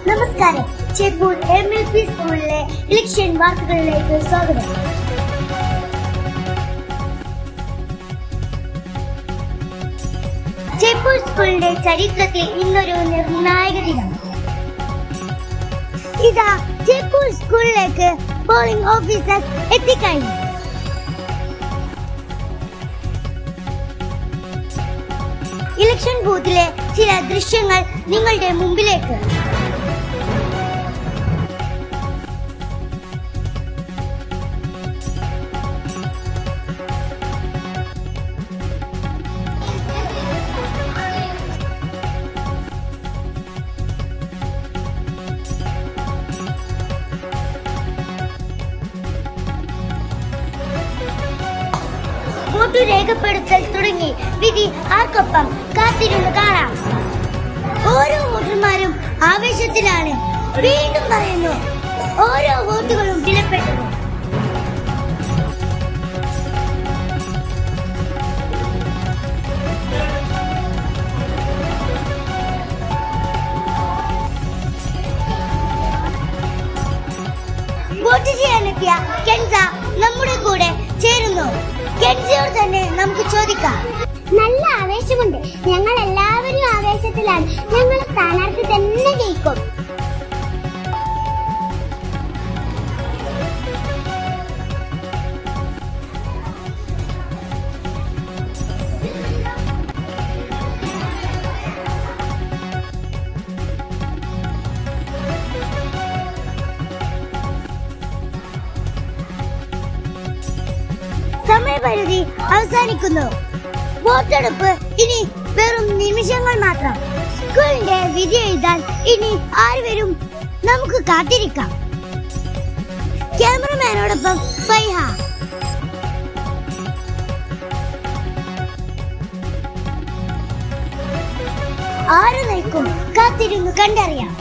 നമസ്കാരം. ചെമ്പൂർ MLP സ്കൂളിലെ election വാർത്തകളിലേക്ക് സ്വാഗതം. ചെമ്പൂർ സ്കൂളിന്റെ ചരിത്രത്തിൽ ഇന്നൊരു നിർണായക ദിനം. ഇതാ ചെമ്പൂർ സ്കൂളിലേക്ക് പോളിംഗ് ഓഫീസേഴ്സ് എത്തിക്കഴിഞ്ഞു. ഇലക്ഷൻ ബൂത്തിലെ ചില ദൃശ്യങ്ങൾ നിങ്ങളുടെ മുമ്പിലേക്ക്. വോട്ട് രേഖപ്പെടുത്തൽ തുടങ്ങി. വിധി ആർക്കൊപ്പം കാത്തിരുന്ന് കാണാം. ഓരോ വോട്ടർമാരും ആവേശത്തിലാണ്. വീണ്ടും പറയുന്നു, ഓരോ വോട്ടുകളും വിലപ്പെട്ടു. വോട്ട് ചെയ്യാനെത്തിയ കെൻസ നമ്മുടെ കൂടെ ചേരുന്നു. കെൻസിയോട് തന്നെ നമുക്ക് ചോദിക്കാം. നല്ല ആവേശമുണ്ട്. ഞങ്ങൾ എല്ലാവരും ആവേശത്തിലാണ്. ഞങ്ങൾ സ്ഥാനാർത്ഥി തന്നെ ജയിക്കും. സമയപരിധി അവസാനിക്കുന്നു. വോട്ടെടുപ്പ് ഇനി വെറും നിമിഷങ്ങൾ മാത്രം. സ്കൂളിന്റെ വിധി എഴുതാൻ ഇനി ആര് വരും? നമുക്ക് കാത്തിരിക്കാം. ക്യാമറമാനോടൊപ്പം ഫൈഹ. ആര് നയിക്കും? കാത്തിരുന്നു കണ്ടറിയാം.